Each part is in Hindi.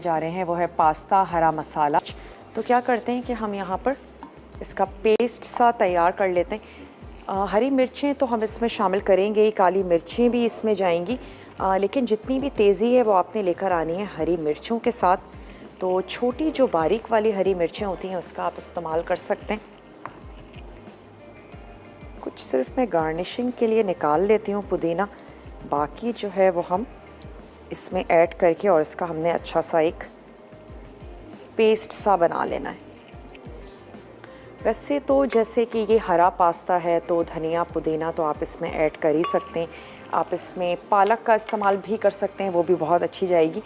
जा रहे हैं वो है पास्ता हरा मसाला। तो क्या करते हैं कि हम यहाँ पर इसका पेस्ट सा तैयार कर लेते हैं। हरी मिर्चें तो हम इसमें शामिल करेंगे ही, काली मिर्चें भी इसमें जाएंगी, लेकिन जितनी भी तेज़ी है वो आपने लेकर आनी है हरी मिर्चों के साथ। तो छोटी जो बारीक वाली हरी मिर्चें होती हैं उसका आप इस्तेमाल कर सकते हैं। कुछ सिर्फ मैं गार्निशिंग के लिए निकाल लेती हूँ पुदीना, बाकी जो है वो हम इसमें ऐड करके और इसका हमने अच्छा सा एक पेस्ट सा बना लेना है। वैसे तो जैसे कि ये हरा पास्ता है तो धनिया पुदीना तो आप इसमें ऐड कर ही सकते हैं। आप इसमें पालक का इस्तेमाल भी कर सकते हैं, वो भी बहुत अच्छी जाएगी।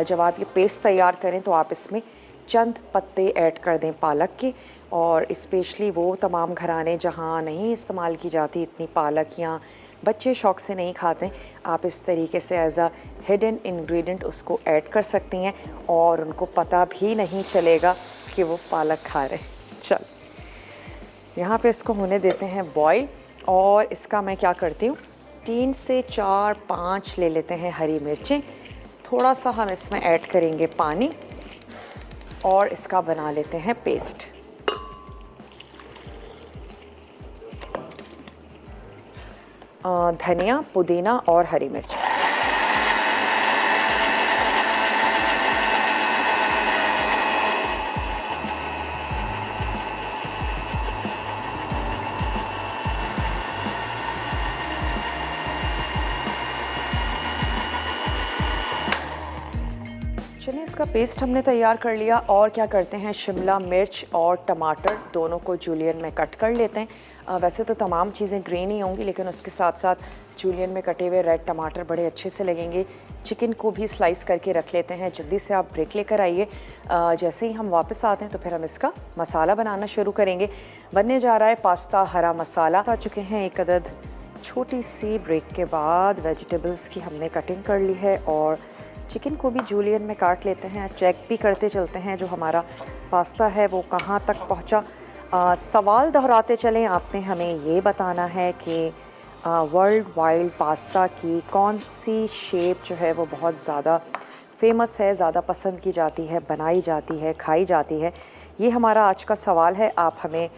जब आप ये पेस्ट तैयार करें तो आप इसमें चंद पत्ते ऐड कर दें पालक के, और स्पेशली वो तमाम घराने जहाँ नहीं इस्तेमाल की जाती इतनी पालक या बच्चे शौक़ से नहीं खाते, आप इस तरीके से एज अ हिडन इंग्रेडिएंट उसको ऐड कर सकती हैं और उनको पता भी नहीं चलेगा कि वो पालक खा रहे हैं। चल यहाँ पे इसको होने देते हैं बॉईल, और इसका मैं क्या करती हूँ 3 से 4-5 ले लेते हैं हरी मिर्चें। थोड़ा सा हम इसमें ऐड करेंगे पानी और इसका बना लेते हैं पेस्ट। धनिया पुदीना और हरी मिर्च। चलिए इसका पेस्ट हमने तैयार कर लिया, और क्या करते हैं शिमला मिर्च और टमाटर दोनों को जूलियन में कट कर लेते हैं। वैसे तो तमाम चीज़ें ग्रीन ही होंगी, लेकिन उसके साथ साथ जूलियन में कटे हुए रेड टमाटर बड़े अच्छे से लगेंगे। चिकन को भी स्लाइस करके रख लेते हैं। जल्दी से आप ब्रेक लेकर आइए। जैसे ही हम वापस आते हैं तो फिर हम इसका मसाला बनाना शुरू करेंगे। बनने जा रहा है पास्ता हरा मसाला। आ चुके हैं एक अदद छोटी सी ब्रेक के बाद वेजिटेबल्स की हमने कटिंग कर ली है, और चिकन को भी जूलियन में काट लेते हैं। चेक भी करते चलते हैं जो हमारा पास्ता है वो कहाँ तक पहुँचा। सवाल दोहराते चलें, आपने हमें ये बताना है कि वर्ल्ड वाइड पास्ता की कौन सी शेप जो है वो बहुत ज़्यादा फेमस है, ज़्यादा पसंद की जाती है, बनाई जाती है, खाई जाती है। ये हमारा आज का सवाल है। आप हमें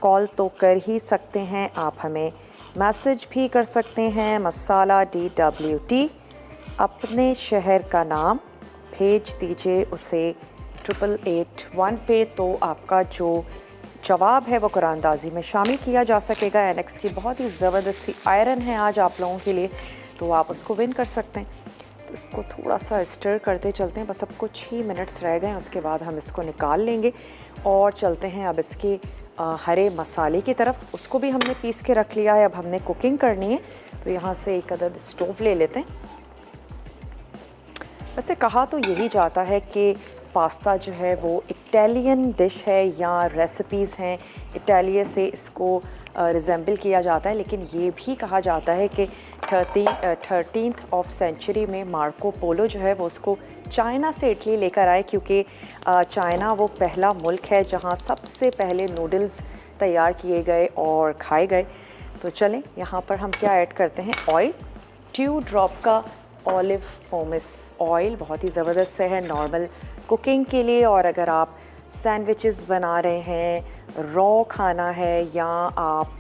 कॉल तो कर ही सकते हैं, आप हमें मैसेज भी कर सकते हैं। मसाला DWT अपने शहर का नाम भेज दीजिए उसे 8881 पे, तो आपका जो जवाब है वो कुरानदाजी में शामिल किया जा सकेगा। एनेक्स की बहुत ही ज़बरदस्त सी आयरन है आज आप लोगों के लिए, तो आप उसको विन कर सकते हैं। तो इसको थोड़ा सा स्टर करते चलते हैं, बस अब कुछ ही मिनट्स रह गए, उसके बाद हम इसको निकाल लेंगे और चलते हैं अब इसके हरे मसाले की तरफ। उसको भी हमने पीस के रख लिया है, अब हमने कुकिंग करनी है। तो यहाँ से एक अदद स्टोव ले लेते हैं। वैसे कहा तो यही जाता है कि पास्ता जो है वो इटालियन डिश है या रेसिपीज़ हैं, इटालिया से इसको रिजेंबल किया जाता है, लेकिन ये भी कहा जाता है कि 13th ऑफ सेंचुरी में मार्को पोलो जो है वो उसको चाइना से इटली लेकर आए, क्योंकि चाइना वो पहला मुल्क है जहाँ सबसे पहले नूडल्स तैयार किए गए और खाए गए। तो चलें यहाँ पर हम क्या ऐड करते हैं, ऑयल, 2 ड्रॉप का ऑलिव पोमेस ऑयल बहुत ही ज़बरदस्त है नॉर्मल कुकिंग के लिए। और अगर आप सैंडविचेस बना रहे हैं, रॉ खाना है, या आप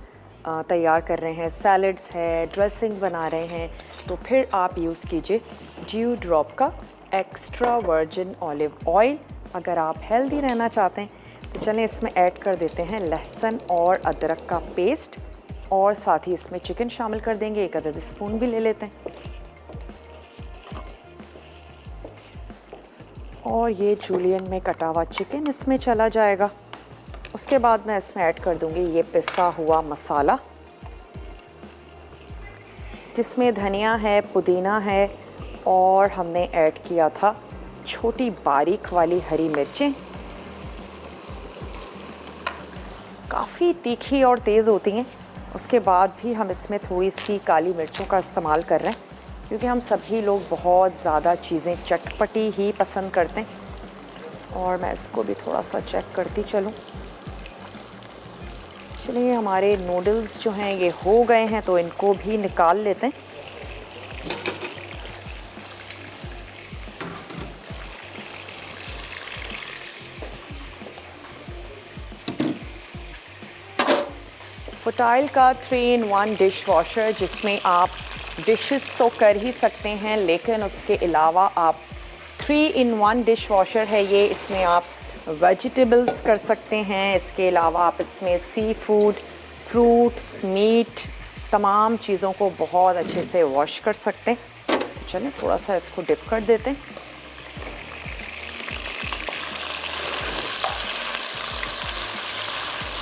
तैयार कर रहे हैं सैलड्स है, ड्रेसिंग बना रहे हैं, तो फिर आप यूज़ कीजिए 2 ड्रॉप का एक्स्ट्रा वर्जिन ऑलिव ऑयल। अगर आप हेल्दी रहना चाहते हैं तो चलें इसमें ऐड कर देते हैं लहसुन और अदरक का पेस्ट, और साथ ही इसमें चिकन शामिल कर देंगे। एक अदद स्पून भी ले लेते हैं, और ये जूलियन में कटा हुआ चिकन इसमें चला जाएगा। उसके बाद मैं इसमें ऐड कर दूंगी ये पिसा हुआ मसाला, जिसमें धनिया है, पुदीना है, और हमने ऐड किया था छोटी बारीक वाली हरी मिर्चें। काफ़ी तीखी और तेज़ होती हैं। उसके बाद भी हम इसमें थोड़ी सी काली मिर्चों का इस्तेमाल कर रहे हैं, क्योंकि हम सभी लोग बहुत ज़्यादा चीज़ें चटपटी ही पसंद करते हैं। और मैं इसको भी थोड़ा सा चेक करती चलूँ। चलिए हमारे नूडल्स जो हैं ये हो गए हैं, तो इनको भी निकाल लेते हैं। फुटाइल का 3-in-1 डिश वॉशर, जिसमें आप डिशेस तो कर ही सकते हैं, लेकिन उसके अलावा आप 3-in-1 डिश वॉशर है ये। इसमें आप वेजिटेबल्स कर सकते हैं, इसके अलावा आप इसमें सी फूड, फ्रूट्स, मीट, तमाम चीज़ों को बहुत अच्छे से वॉश कर सकते हैं। चलिए थोड़ा सा इसको डिप कर देते हैं।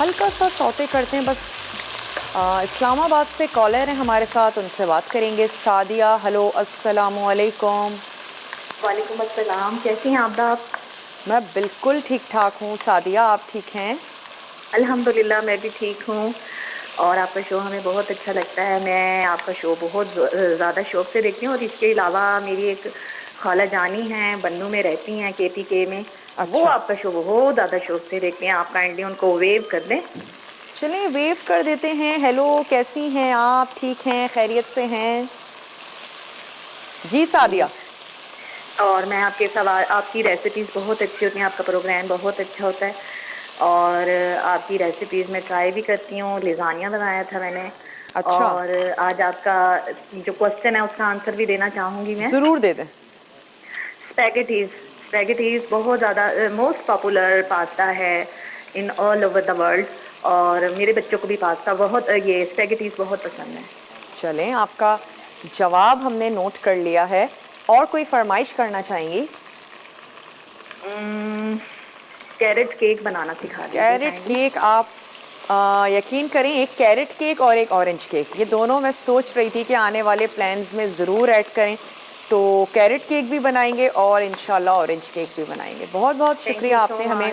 हल्का सा सौते करते हैं बस। इस्लामाबाद से कॉलर हैं हमारे साथ, उनसे बात करेंगे। सादिया, हेलो, अस्सलामु अलैकुम। वालेकुम अस्सलाम, कैसी हैं आप? मैं बिल्कुल ठीक ठाक हूँ सादिया, आप ठीक हैं? अल्हम्दुलिल्लाह मैं भी ठीक हूँ। और आपका शो हमें बहुत अच्छा लगता है। मैं आपका शो बहुत ज़्यादा शौक़ से देखती हूँ। और इसके अलावा मेरी एक खाला जानी हैं, बन्नू में रहती हैं, KPK में। अच्छा। वो आपका शो बहुत ज़्यादा शौक़ से देखती हैं। आप काइंडली उनको वेव कर दें। चलिए वेव कर देते हैं। हेलो, कैसी हैं आप? ठीक हैं, खैरियत से हैं? जी सादिया। और मैं आपके सवाल, आपकी रेसिपीज़ बहुत अच्छी होती हैं, आपका प्रोग्राम बहुत अच्छा होता है। और आपकी रेसिपीज़ में ट्राई भी करती हूँ। लिज़ानिया बनाया था मैंने। अच्छा। और आज आपका जो क्वेश्चन है उसका आंसर भी देना चाहूँगी मैं। ज़रूर दे दें। स्पैगेटीज़ बहुत ज़्यादा मोस्ट पॉपुलर पास्ता है in all over the world. और मेरे बच्चों को भी पास्ता बहुत, ये स्पैगेटीज़ बहुत पसंद है। चलें, आपका जवाब हमने नोट कर लिया है। और कोई फरमाइश करना चाहेंगी? कैरेट केक बनाना सिखा दीजिए। कैरेट केक आप यकीन करें, एक कैरेट केक और एक ऑरेंज केक, ये दोनों मैं सोच रही थी कि आने वाले प्लान्स में ज़रूर ऐड करें। तो कैरेट केक भी बनाएंगे और इंशाल्लाह ऑरेंज केक भी बनाएंगे। बहुत बहुत शुक्रिया, आपने हमें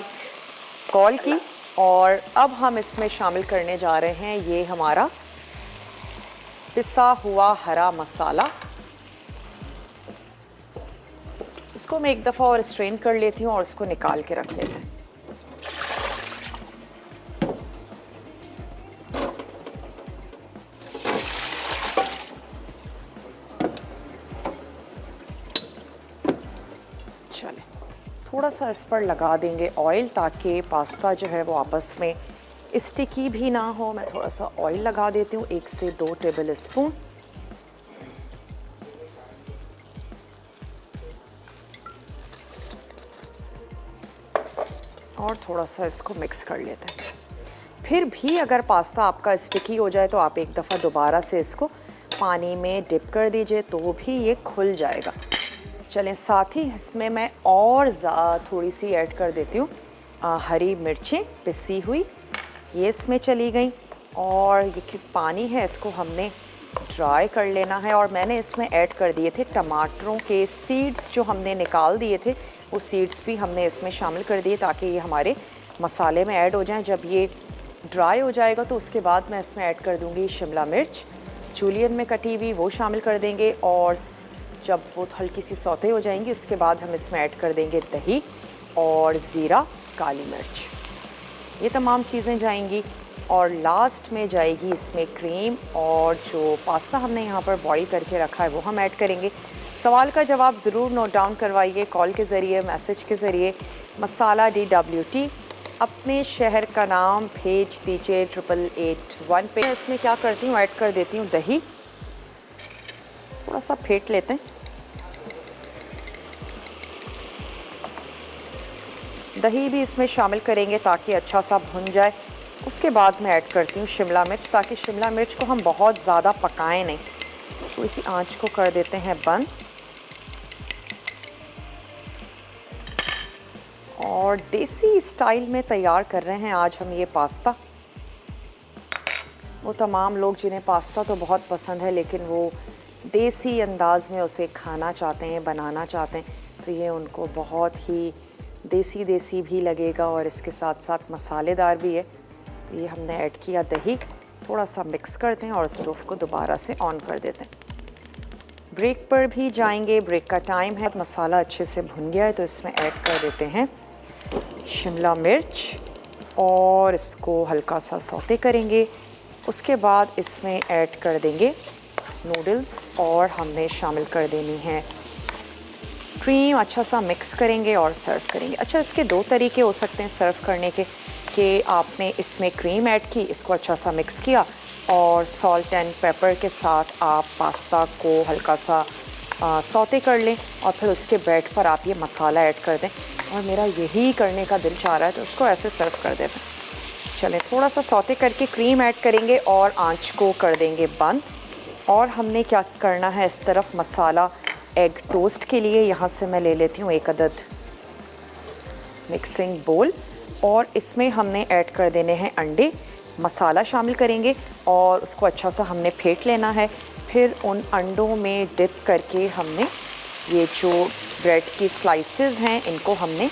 कॉल की। और अब हम इसमें शामिल करने जा रहे हैं ये हमारा पिसा हुआ हरा मसाला। इसको मैं एक दफ़ा और स्ट्रेन कर लेती हूँ और इसको निकाल के रख लेते हैं। चले, थोड़ा सा इस पर लगा देंगे ऑयल, ताकि पास्ता जो है वो आपस में स्टिकी भी ना हो। मैं थोड़ा सा ऑयल लगा देती हूँ, 1 से 2 टेबल स्पून। और थोड़ा सा इसको मिक्स कर लेते हैं। फिर भी अगर पास्ता आपका स्टिकी हो जाए तो आप एक दफ़ा दोबारा से इसको पानी में डिप कर दीजिए, तो भी ये खुल जाएगा। चलें, साथ ही इसमें मैं और थोड़ी सी ऐड कर देती हूँ हरी मिर्चें पिसी हुई, ये इसमें चली गई। और ये पानी है, इसको हमने ड्राई कर लेना है। और मैंने इसमें ऐड कर दिए थे टमाटरों के सीड्स, जो हमने निकाल दिए थे, वो सीड्स भी हमने इसमें शामिल कर दिए, ताकि ये हमारे मसाले में ऐड हो जाएं। जब ये ड्राई हो जाएगा तो उसके बाद मैं इसमें ऐड कर दूँगी शिमला मिर्च जूलियन में कटी हुई, वो शामिल कर देंगे। और जब वो हल्की सी सौते हो जाएंगी उसके बाद हम इसमें ऐड कर देंगे दही और ज़ीरा, काली मिर्च, ये तमाम चीज़ें जाएंगी। और लास्ट में जाएगी इसमें क्रीम, और जो पास्ता हमने यहाँ पर बॉईल करके रखा है वो हम ऐड करेंगे। सवाल का जवाब ज़रूर नोट डाउन करवाइए, कॉल के ज़रिए, मैसेज के ज़रिए। मसाला DWT, अपने शहर का नाम भेज दीजिए 8881 पे। इसमें क्या करती हूँ, ऐड कर देती हूँ दही, थोड़ा सा फेंट लेते हैं। दही भी इसमें शामिल करेंगे ताकि अच्छा सा भुन जाए। उसके बाद मैं ऐड करती हूँ शिमला मिर्च, ताकि शिमला मिर्च को हम बहुत ज़्यादा पकाएं नहीं। तो इसी आंच को कर देते हैं बंद। और देसी स्टाइल में तैयार कर रहे हैं आज हम ये पास्ता। वो तमाम लोग जिन्हें पास्ता तो बहुत पसंद है, लेकिन वो देसी अंदाज में उसे खाना चाहते हैं, बनाना चाहते हैं, तो ये उनको बहुत ही देसी भी लगेगा और इसके साथ साथ मसालेदार भी है। तो ये हमने ऐड किया दही, थोड़ा सा मिक्स करते हैं और स्टोव को दोबारा से ऑन कर देते हैं। ब्रेक पर भी जाएंगे, ब्रेक का टाइम है। मसाला अच्छे से भुन गया है तो इसमें ऐड कर देते हैं शिमला मिर्च और इसको हल्का सा सौते करेंगे। उसके बाद इसमें ऐड कर देंगे नूडल्स और हमने शामिल कर देनी है क्रीम। अच्छा सा मिक्स करेंगे और सर्व करेंगे। अच्छा, इसके 2 तरीके हो सकते हैं सर्व करने के। कि आपने इसमें क्रीम ऐड की, इसको अच्छा सा मिक्स किया और सॉल्ट एंड पेपर के साथ आप पास्ता को हल्का सा सौते कर लें और फिर उसके बेड पर आप ये मसाला ऐड कर दें। और मेरा यही करने का दिल चाह रहा है तो उसको ऐसे सर्व कर देते हैं। चलें, थोड़ा सा सौते करके क्रीम ऐड करेंगे और आंच को कर देंगे बंद। और हमने क्या करना है, इस तरफ मसाला एग टोस्ट के लिए यहाँ से मैं ले लेती हूँ 1 अदद मिक्सिंग बोल और इसमें हमने ऐड कर देने हैं अंडे। मसाला शामिल करेंगे और उसको अच्छा सा हमने फेंट लेना है। फिर उन अंडों में डिप करके हमने ये जो ब्रेड की स्लाइसेस हैं इनको हमने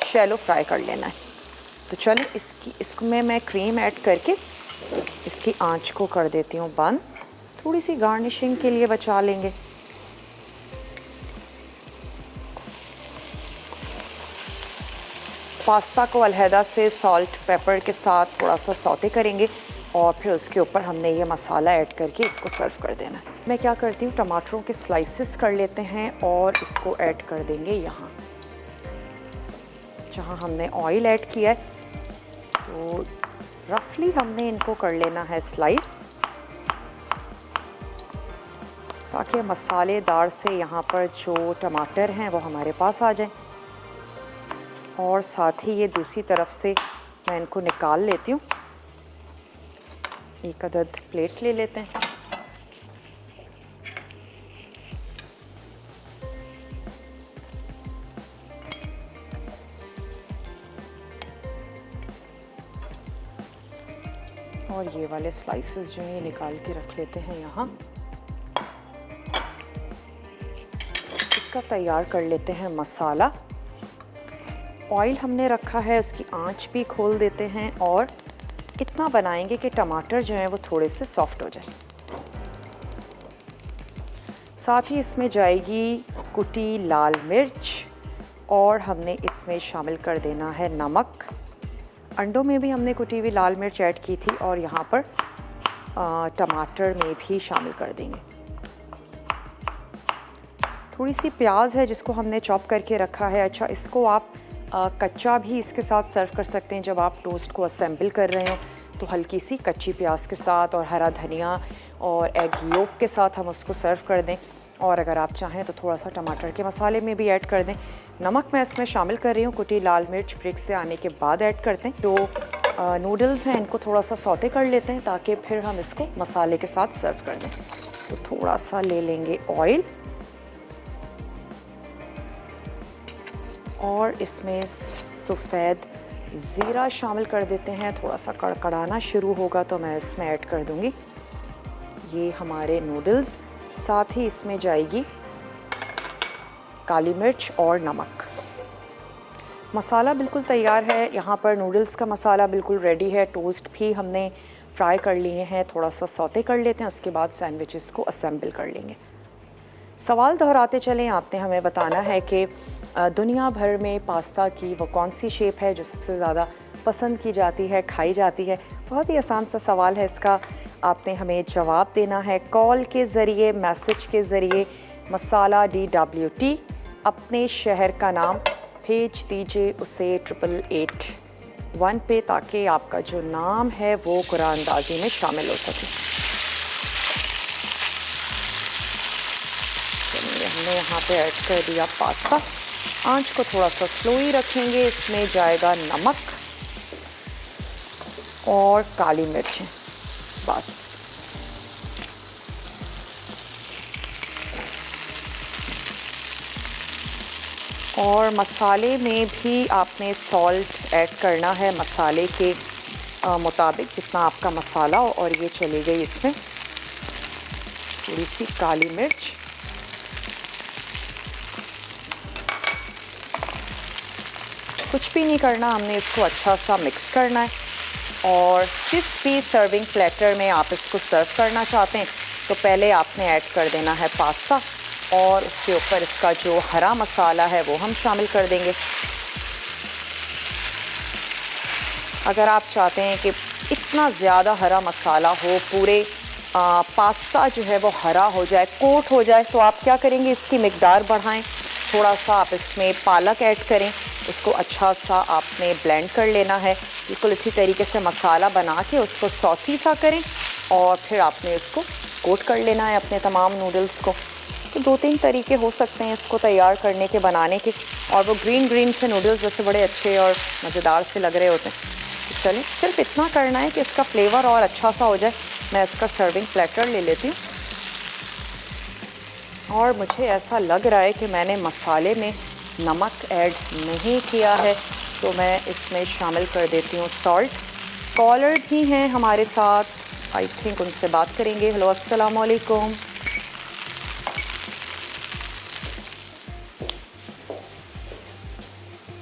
शैलो फ्राई कर लेना है। तो चलिए इसमें मैं क्रीम ऐड करके इसकी आंच को कर देती हूँ बंद। थोड़ी सी गार्निशिंग के लिए बचा लेंगे। पास्ता को अलहदा से सॉल्ट पेपर के साथ थोड़ा सा सौते करेंगे और फिर उसके ऊपर हमने ये मसाला ऐड करके इसको सर्व कर देना है। मैं क्या करती हूँ, टमाटरों के स्लाइसेस कर लेते हैं और इसको ऐड कर देंगे यहाँ जहाँ हमने ऑयल ऐड किया है। तो रफली हमने इनको कर लेना है स्लाइस ताकि मसालेदार से यहाँ पर जो टमाटर हैं वो हमारे पास आ जाएं। और साथ ही ये दूसरी तरफ से मैं इनको निकाल लेती हूँ। 1 अदद प्लेट ले लेते हैं। और ये वाले स्लाइसेस जो हैं निकाल के रख लेते हैं यहाँ। इसका तैयार कर लेते हैं मसाला। ऑयल हमने रखा है, उसकी आंच भी खोल देते हैं और इतना बनाएंगे कि टमाटर जो हैं वो थोड़े से सॉफ्ट हो जाए। साथ ही इसमें जाएगी कुटी लाल मिर्च और हमने इसमें शामिल कर देना है नमक। अंडों में भी हमने कुटी हुई लाल मिर्च ऐड की थी और यहाँ पर टमाटर में भी शामिल कर देंगे। थोड़ी सी प्याज है जिसको हमने चॉप करके रखा है। अच्छा, इसको आप कच्चा भी इसके साथ सर्व कर सकते हैं। जब आप टोस्ट को असेंबल कर रहे हो तो हल्की सी कच्ची प्याज के साथ और हरा धनिया और एग योक के साथ हम उसको सर्व कर दें। और अगर आप चाहें तो थोड़ा सा टमाटर के मसाले में भी ऐड कर दें। नमक मैं इसमें शामिल कर रही हूँ, कुटी लाल मिर्च ब्रेक से आने के बाद ऐड करते हैं। तो नूडल्स हैं इनको थोड़ा सा सौते कर लेते हैं ताकि फिर हम इसको मसाले के साथ सर्व कर दें। तो थोड़ा सा ले लेंगे ऑयल और इसमें सफ़ेद ज़ीरा शामिल कर देते हैं। थोड़ा सा कड़कड़ाना शुरू होगा तो मैं इसमें ऐड कर दूंगी ये हमारे नूडल्स। साथ ही इसमें जाएगी काली मिर्च और नमक। मसाला बिल्कुल तैयार है। यहाँ पर नूडल्स का मसाला बिल्कुल रेडी है। टोस्ट भी हमने फ्राई कर लिए हैं। थोड़ा सा सौते कर लेते हैं, उसके बाद सैंडविचेस को असेंबल कर लेंगे। सवाल दोहराते चलें, आपने हमें बताना है कि दुनिया भर में पास्ता की वो कौन सी शेप है जो सबसे ज़्यादा पसंद की जाती है, खाई जाती है। बहुत ही आसान सा सवाल है, इसका आपने हमें जवाब देना है कॉल के ज़रिए, मैसेज के ज़रिए। मसाला DWT अपने शहर का नाम भेज दीजिए उसे 8881 पे ताकि आपका जो नाम है वो कुरानंदाजी में शामिल हो सके। हमने यहाँ पे ऐड कर दिया पास्ता। आंच को थोड़ा सा स्लो ही रखेंगे। इसमें जाएगा नमक और काली मिर्च, बस। और मसाले में भी आपने सॉल्ट ऐड करना है मसाले के मुताबिक जितना आपका मसाला हो। और ये चली गई इसमें थोड़ी सी काली मिर्च। कुछ भी नहीं करना, हमने इसको अच्छा सा मिक्स करना है। और जिस भी सर्विंग प्लेटर में आप इसको सर्व करना चाहते हैं तो पहले आपने ऐड कर देना है पास्ता और उसके ऊपर इसका जो हरा मसाला है वो हम शामिल कर देंगे। अगर आप चाहते हैं कि इतना ज़्यादा हरा मसाला हो, पूरे पास्ता जो है वो हरा हो जाए, कोट हो जाए, तो आप क्या करेंगे, इसकी मिकदार बढ़ाएं थोड़ा सा आप इसमें पालक ऐड करें, उसको अच्छा सा आपने ब्लेंड कर लेना है। बिल्कुल इसी तरीके से मसाला बना के उसको सॉसी सा करें और फिर आपने उसको कोट कर लेना है अपने तमाम नूडल्स को। तो 2-3 तरीके हो सकते हैं इसको तैयार करने के, बनाने के। और वो ग्रीन से नूडल्स जैसे बड़े अच्छे और मज़ेदार से लग रहे होते हैं। तो चलिए, सिर्फ इतना करना है कि इसका फ्लेवर और अच्छा सा हो जाए। मैं इसका सर्विंग प्लेटर ले लेती हूँ। और मुझे ऐसा लग रहा है कि मैंने मसाले में नमक ऐड नहीं किया है, तो मैं इसमें शामिल कर देती हूँ सॉल्ट। कॉलर भी हैं हमारे साथ, आई थिंक उनसे बात करेंगे। हेलो, अस्सलाम वालेकुम।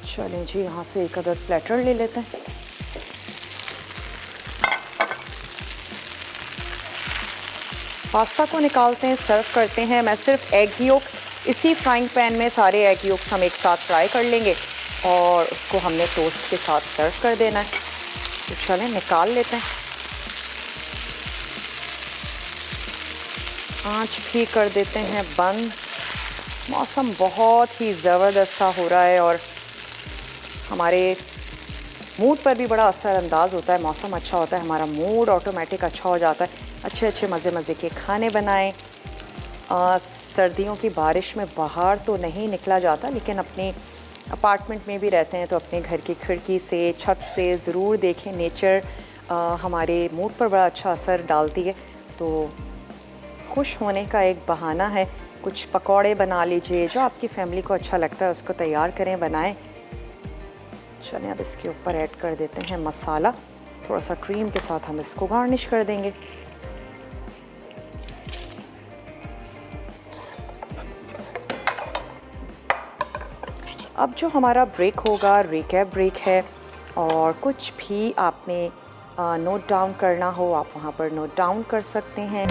चलें जी, यहाँ से एक अदद प्लेटर ले लेते हैं। पास्ता को निकालते हैं, सर्व करते हैं। मैं सिर्फ एग योक इसी फ्राइंग पैन में सारे एग योक्स हम एक साथ फ्राई कर लेंगे और उसको हमने टोस्ट के साथ सर्व कर देना है। तो चलें निकाल लेते हैं। आँच भी कर देते हैं बंद। मौसम बहुत ही ज़बरदस्त सा हो रहा है और हमारे मूड पर भी बड़ा असरअंदाज होता है। मौसम अच्छा होता है, हमारा मूड ऑटोमेटिक अच्छा हो जाता है। अच्छे मज़े के खाने बनाएं। सर्दियों की बारिश में बाहर तो नहीं निकला जाता, लेकिन अपने अपार्टमेंट में भी रहते हैं तो अपने घर की खिड़की से, छत से ज़रूर देखें। नेचर हमारे मूड पर बड़ा अच्छा असर डालती है। तो खुश होने का एक बहाना है। कुछ पकौड़े बना लीजिए, जो आपकी फैमिली को अच्छा लगता है उसको तैयार करें, बनाएं। चलें, अब इसके ऊपर ऐड कर देते हैं मसाला। थोड़ा सा क्रीम के साथ हम इसको गार्निश कर देंगे। अब जो हमारा ब्रेक होगा, रिकैप ब्रेक है, और कुछ भी आपने नोट डाउन करना हो आप वहाँ पर नोट डाउन कर सकते हैं।